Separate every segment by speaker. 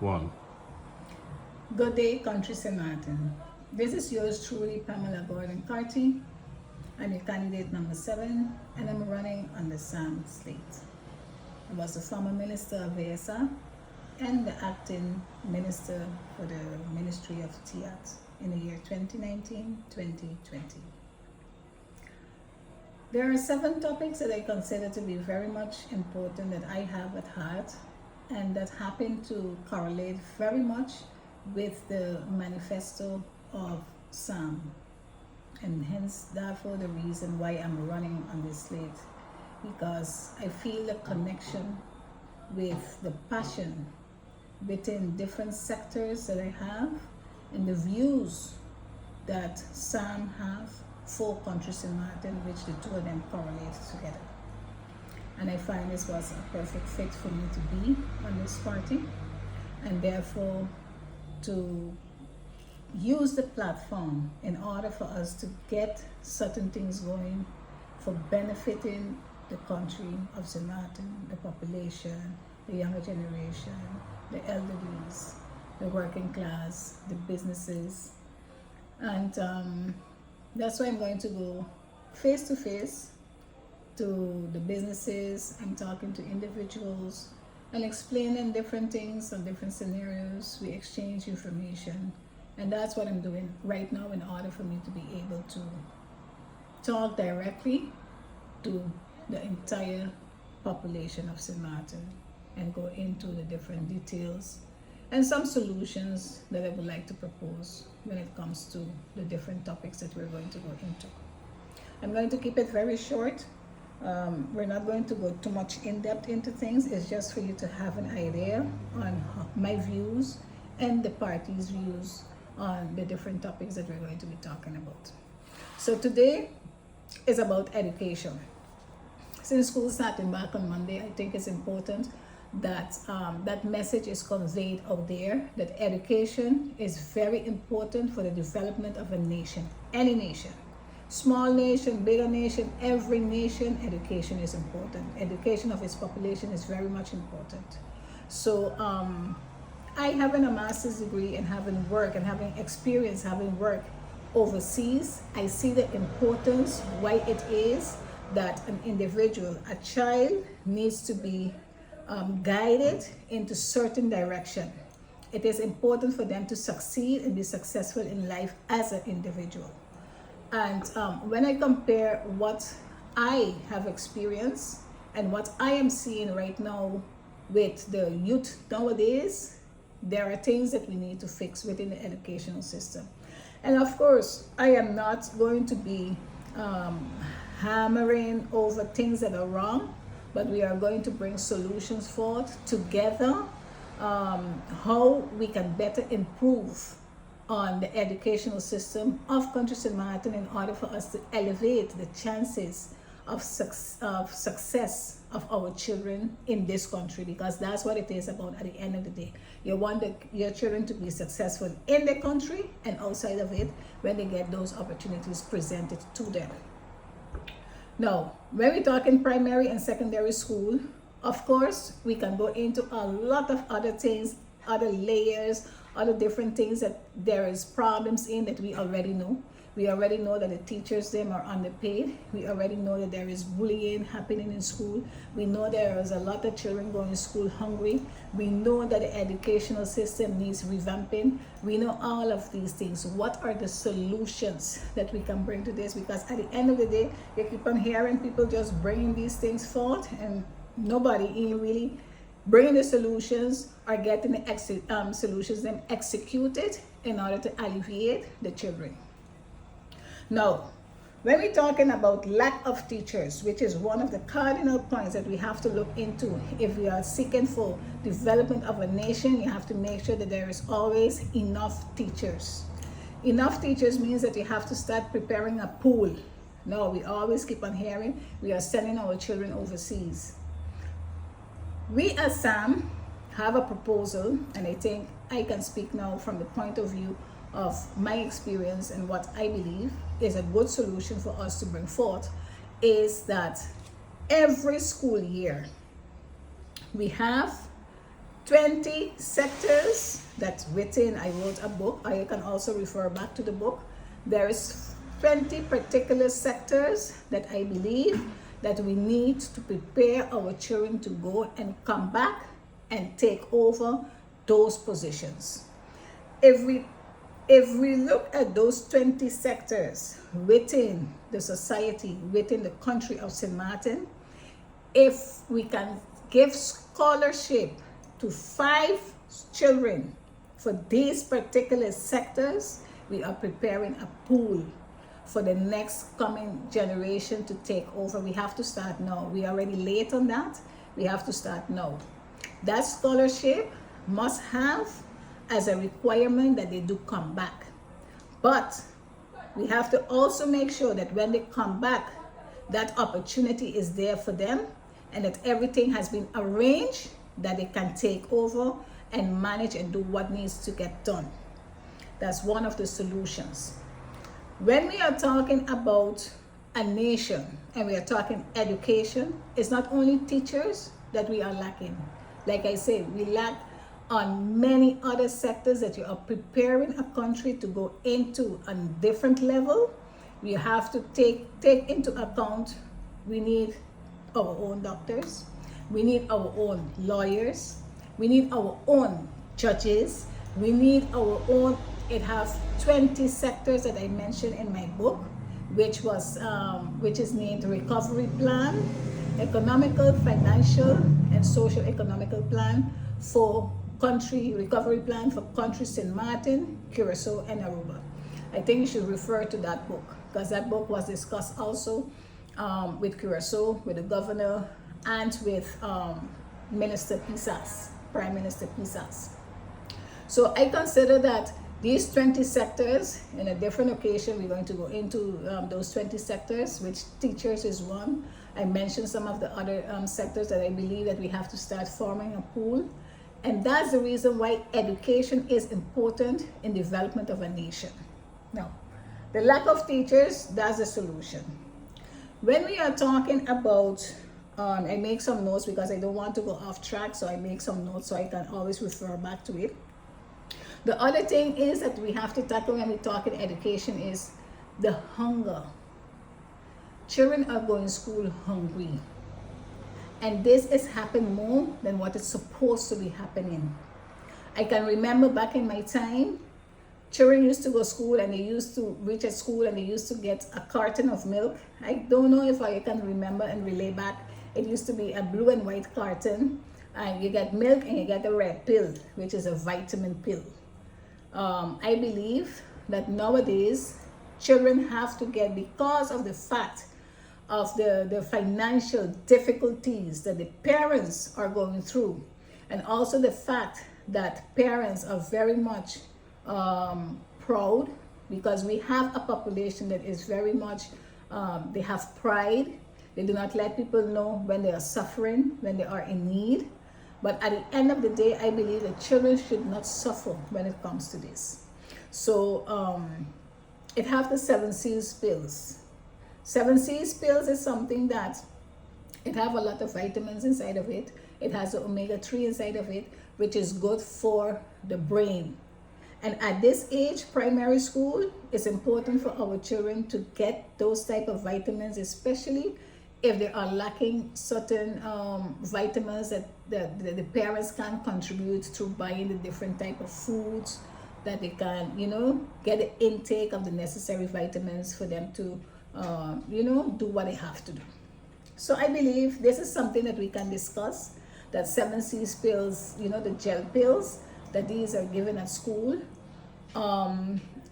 Speaker 1: One.
Speaker 2: Good day, country St. Martin. This is yours truly, Pamela Gordon-Carty. I'm your candidate number 7, and I'm running on the SAM slate. I was the former Minister VSA and the acting Minister for the Ministry of TIAT in the year 2019-2020. There are 7 topics that I consider to be very much important that I have at heart and that happen to correlate very much with the manifesto of SAM, and hence therefore the reason why I'm running on this slate, because I feel the connection with the passion within different sectors that I have and the views that SAM have for country St. Martin, which the two of them correlate together. And I find this was a perfect fit for me to be on this party, and therefore to use the platform in order for us to get certain things going for benefiting the country of St. Martin, the population, the younger generation, the elderlies, the working class, the businesses. And that's why I'm going to go face to face to the businesses. I'm talking to individuals and explaining different things and different scenarios. We exchange information, and that's what I'm doing right now in order for me to be able to talk directly to the entire population of St. Martin and go into the different details and some solutions that I would like to propose when it comes to the different topics that we're going to go into. I'm going to keep it very short. We're not going to go too much in depth into things. It's just for you to have an idea on my views and the party's views on the different topics that we're going to be talking about. So today is about education. Since school starting back on Monday, I think it's important that that message is conveyed out there, that education is very important for the development of a nation, any nation. Small nation, bigger nation, every nation, education is important. Education of its population is very much important. So I having a master's degree and having work and having experience, having work overseas, I see the importance why it is that an individual, a child, needs to be guided into certain direction. It is important for them to succeed and be successful in life as an individual. And when I compare what I have experienced and what I am seeing right now with the youth nowadays, there are things that we need to fix within the educational system. And of course, I am not going to be hammering over things that are wrong, but we are going to bring solutions forth together, how we can better improve on the educational system of country St. Martin in order for us to elevate the chances of success of our children in this country, because that's what it is about at the end of the day. You want your children to be successful in the country and outside of it when they get those opportunities presented to them. Now, when we talk in primary and secondary school, of course, we can go into a lot of other things, other layers, other different things that there is problems in that we already know. We already know that the teachers them are underpaid. We already know that there is bullying happening in school. We know there is a lot of children going to school hungry. We know that the educational system needs revamping. We know all of these things. What are the solutions that we can bring to this? Because at the end of the day, you keep on hearing people just bringing these things forth, and nobody really bringing the solutions or getting the solutions them executed in order to alleviate the children. Now, when we're talking about lack of teachers, which is one of the cardinal points that we have to look into, if we are seeking for development of a nation, you have to make sure that there is always enough teachers. Enough teachers means that you have to start preparing a pool. No, we always keep on hearing we are sending our children overseas. We as SAM have a proposal, and I think I can speak now from the point of view of my experience and what I believe is a good solution for us to bring forth, is that every school year we have 20 sectors that's written. I wrote a book, or you can also refer back to the book. There is 20 particular sectors that I believe that we need to prepare our children to go and come back and take over those positions. If we look at those 20 sectors within the society, within the country of St. Martin, if we can give scholarship to 5 children for these particular sectors, we are preparing a pool for the next coming generation to take over. We have to start now. We are already late on that. We have to start now. That scholarship must have as a requirement that they do come back. But we have to also make sure that when they come back, that opportunity is there for them, and that everything has been arranged that they can take over and manage and do what needs to get done. That's one of the solutions. When we are talking about a nation and we are talking education, it's not only teachers that we are lacking. Like I say, we lack on many other sectors that you are preparing a country to go into a different level. We have to take into account, we need our own doctors, we need our own lawyers, we need our own judges, we need our own. It has 20 sectors that I mentioned in my book, which is named Recovery Plan, Economical, Financial, and Social Economical Plan for Country, Recovery Plan for Country St. Martin, Curacao, and Aruba. I think you should refer to that book, because that book was discussed also with Curacao, with the governor, and with Minister VSA, Prime Minister VSA. So I consider that these 20 sectors, in a different occasion, we're going to go into those 20 sectors, which teachers is one. I mentioned some of the other sectors that I believe that we have to start forming a pool. And that's the reason why education is important in development of a nation. Now, the lack of teachers, that's the solution. When we are talking about, I make some notes because I don't want to go off track, so I make some notes so I can always refer back to it. The other thing is that we have to tackle when we talk in education is the hunger. Children are going to school hungry. And this is happening more than what is supposed to be happening. I can remember back in my time, children used to go to school and they used to reach at school and they used to get a carton of milk. I don't know if I can remember and relay back. It used to be a blue and white carton, and you get milk and you get a red pill, which is a vitamin pill. I believe that nowadays children have to get, because of the fact of the financial difficulties that the parents are going through, and also the fact that parents are very much proud, because we have a population that is very much, they have pride. They do not let people know when they are suffering, when they are in need. But at the end of the day, I believe that children should not suffer when it comes to this. So it have the 7 C's pills. 7 C's pills is something that it have a lot of vitamins inside of it. It has the omega-3 inside of it, which is good for the brain. And at this age, primary school, it's important for our children to get those type of vitamins, especially if they are lacking certain vitamins that the parents can contribute through buying the different type of foods that they can, get the intake of the necessary vitamins for them to, do what they have to do. So I believe this is something that we can discuss, that 7 C's pills, the gel pills, that these are given at school,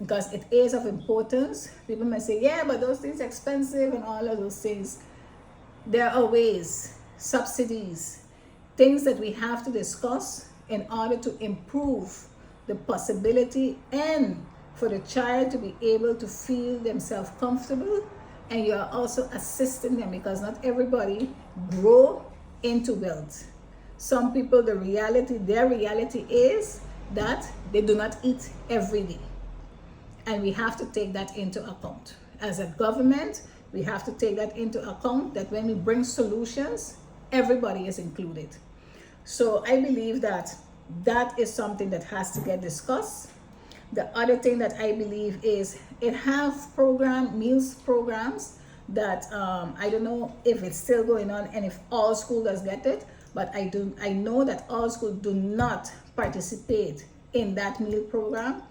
Speaker 2: because it is of importance. People may say, yeah, but those things are expensive and all of those things. There are ways, subsidies, things that we have to discuss in order to improve the possibility and for the child to be able to feel themselves comfortable, and you are also assisting them, because not everybody grow into wealth. Some people, their reality is that they do not eat every day. And we have to take that into account. As a government, we have to take that into account, that when we bring solutions, everybody is included. So I believe that that is something that has to get discussed. The other thing that I believe is it have meals programs that I don't know if it's still going on and if all school does get it, but I know that all schools do not participate in that meal program.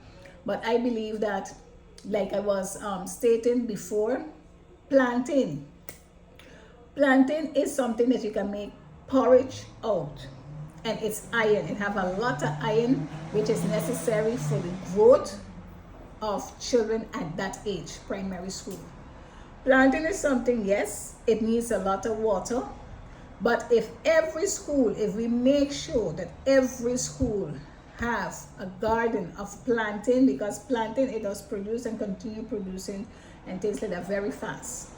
Speaker 2: But I believe that, like I was stating before, plantain is something that you can make porridge out, and it's iron. It have a lot of iron, which is necessary for the growth of children at that age, primary school. Planting is something, yes, it needs a lot of water, but if we make sure that every school have a garden of plantain, because plantain, it does produce and continue producing and things like that very fast.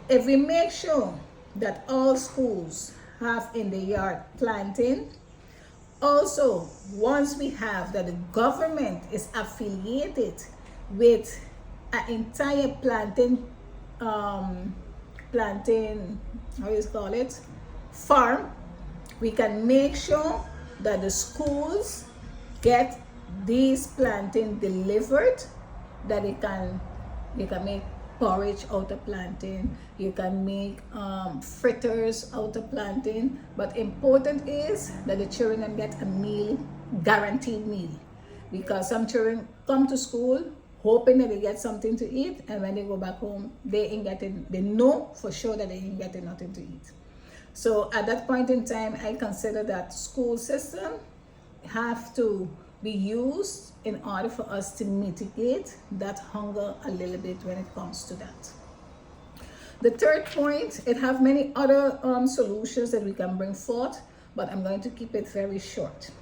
Speaker 2: If we make sure that all schools have in the yard plantain, also once we have that the government is affiliated with an entire plantain how you call it, farm, we can make sure that the schools get these plantain delivered, that you can make porridge out of plantain, you can make fritters out of plantain. But important is that the children get a meal, guaranteed meal, because some children come to school hoping that they get something to eat, and when they go back home, they know for sure that they ain't getting nothing to eat. So at that point in time, I consider that school system have to be used in order for us to mitigate that hunger a little bit when it comes to that. The third point, it have many other solutions that we can bring forth, but I'm going to keep it very short.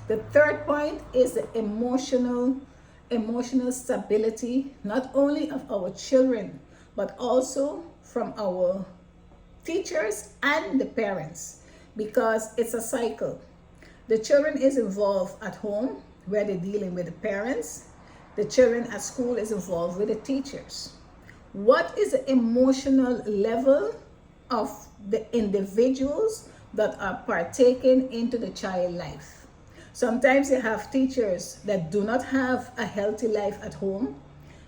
Speaker 2: The third point is the emotional stability, not only of our children, but also from our teachers and the parents, because it's a cycle. The children is involved at home where they're dealing with the parents. The children at school is involved with the teachers. What is the emotional level of the individuals that are partaking into the child life? Sometimes you have teachers that do not have a healthy life at home.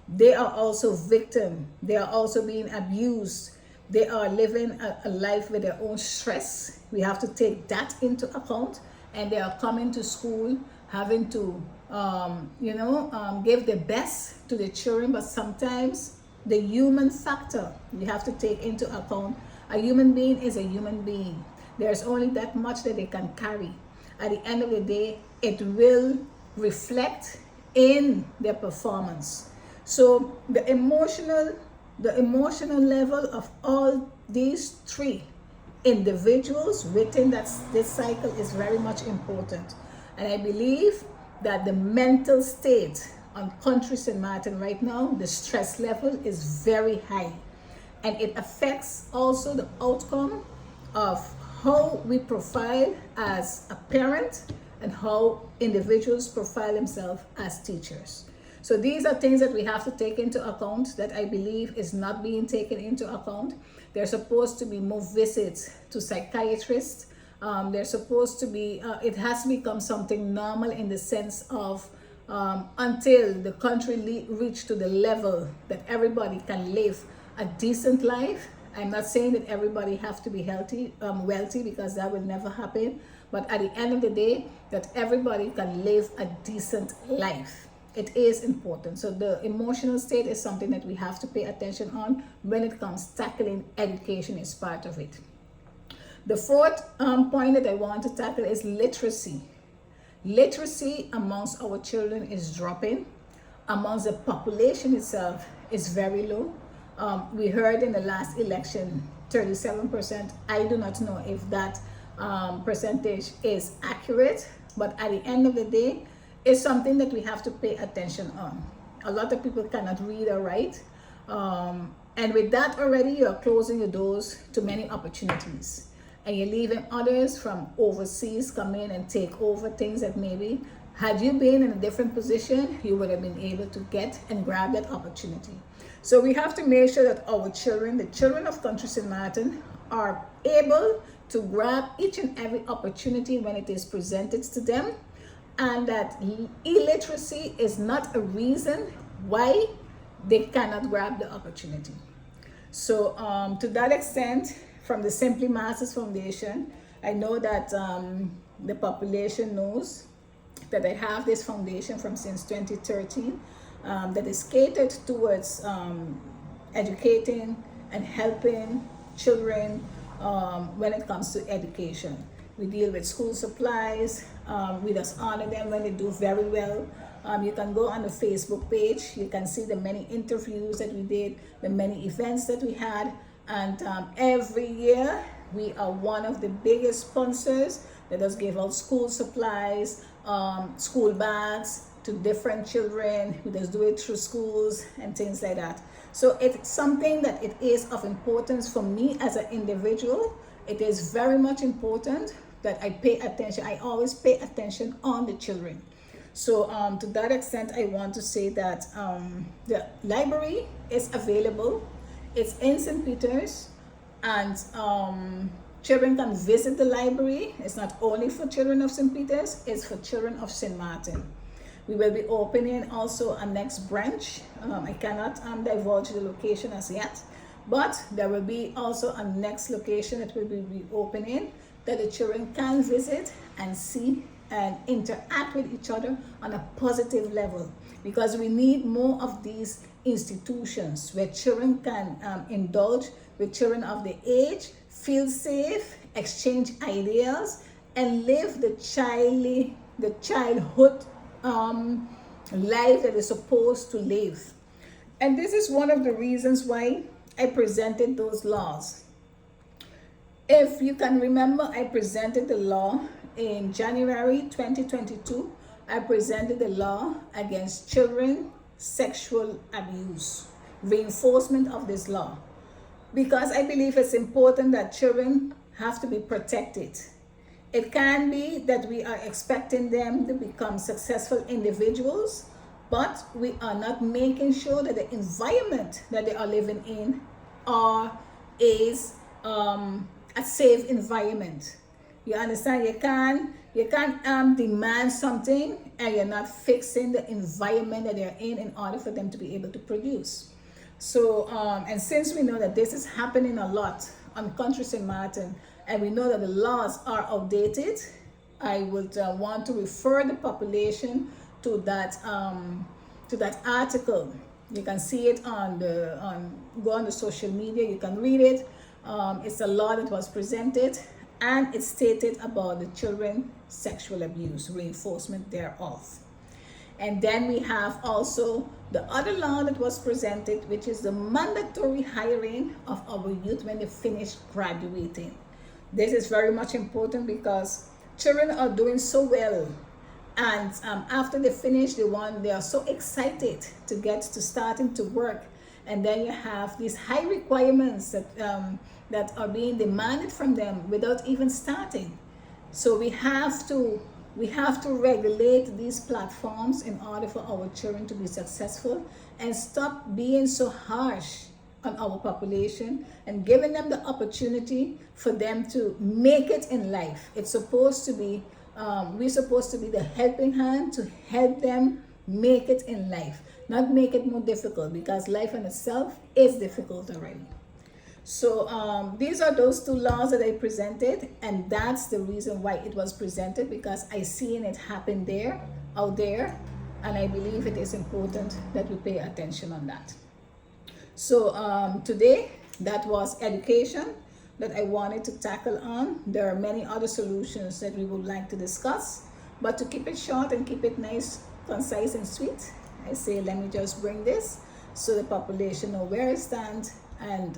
Speaker 2: They are also victim. They are also being abused. They are living a life with their own stress. We have to take that into account. And they are coming to school having to, give the best to the children. But sometimes the human factor you have to take into account. A human being is a human being. There's only that much that they can carry. At the end of the day, it will reflect in their performance. So the emotional level of all these three individuals within this cycle is very much important. And I believe that the mental state on country St. Martin right now, the stress level is very high. And it affects also the outcome of how we profile as a parent and how individuals profile themselves as teachers. So these are things that we have to take into account that I believe is not being taken into account. There's supposed to be more visits to psychiatrists. There's supposed to be, it has to become something normal in the sense of until the country reach to the level that everybody can live a decent life. I'm not saying that everybody have to be wealthy, because that will never happen. But at the end of the day, that everybody can live a decent life. It is important. So the emotional state is something that we have to pay attention on when it comes tackling education is part of it. The fourth point that I want to tackle is literacy. Literacy amongst our children is dropping. Amongst the population itself is very low. We heard in the last election 37%. I do not know if that percentage is accurate, but at the end of the day, it's something that we have to pay attention on. A lot of people cannot read or write, and with that already, you're closing the doors to many opportunities, and you're leaving others from overseas come in and take over things that maybe had you been in a different position, you would have been able to get and grab that opportunity. So we have to make sure that our children, the children of country St. Martin, are able to grab each and every opportunity when it is presented to them, and that illiteracy is not a reason why they cannot grab the opportunity. So to that extent, from the Simply Masters Foundation, I know that the population knows that I have this foundation from since 2013 that is catered towards educating and helping children when it comes to education. We deal with school supplies. We just honor them when they do very well. You can go on the Facebook page. You can see the many interviews that we did, the many events that we had. And every year, we are one of the biggest sponsors that does give out school supplies, school bags to different children. We just do it through schools and things like that. So it's something that it is of importance for me as an individual. It is very much important that I pay attention. I always pay attention on the children. So to that extent, I want to say that the library is available. It's in St. Peter's, and children can visit the library. It's not only for children of St. Peter's, it's for children of St. Martin. We will be opening also a next branch. I cannot divulge the location as yet, but there will be also a next location that will be opening that the children can visit and see and interact with each other on a positive level, because we need more of these institutions where children can indulge with children of the age, feel safe, exchange ideas, and live the childhood life that is supposed to live. And this is one of the reasons why I presented those laws. If you can remember, I presented the law in January 2022. I presented the law against children sexual abuse, reinforcement of this law, because I believe it's important that children have to be protected. It can be that we are expecting them to become successful individuals, but we are not making sure that the environment that they are living in is a safe environment. You understand? You can't demand something and you're not fixing the environment that they're in order for them to be able to produce. So, and since we know that this is happening a lot on country St. Martin, and we know that the laws are outdated, I would want to refer the population to that article. You can see it go on the social media, you can read it. It's a law that was presented, and it stated about the children sexual abuse, reinforcement thereof. And then we have also the other law that was presented, which is the mandatory hiring of our youth when they finish graduating. This is very much important because children are doing so well, and after they finish, they are so excited to get to starting to work, and then you have these high requirements that are being demanded from them without even starting. So we have to regulate these platforms in order for our children to be successful, and stop being so harsh on our population and giving them the opportunity for them to make it in life. It's supposed to be, we're supposed to be the helping hand to help them make it in life, not make it more difficult, because life in itself is difficult already. So these are those two laws that I presented, and that's the reason why it was presented, because I seen it happen out there, and I believe it is important that we pay attention on that. So today, that was education that I wanted to tackle on. There are many other solutions that we would like to discuss, but to keep it short and keep it nice, concise, and sweet, I say let me just bring this so the population know where I stand, and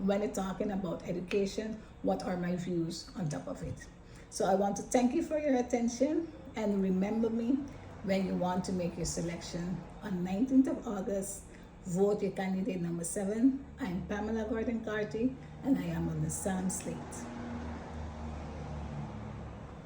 Speaker 2: when it's talking about education, what are my views on top of it. So I want to thank you for your attention, and remember me when you want to make your selection on 19th of August. Vote your candidate number 7. I'm Pamela Gordon-Carty, and I am on the SAM slate.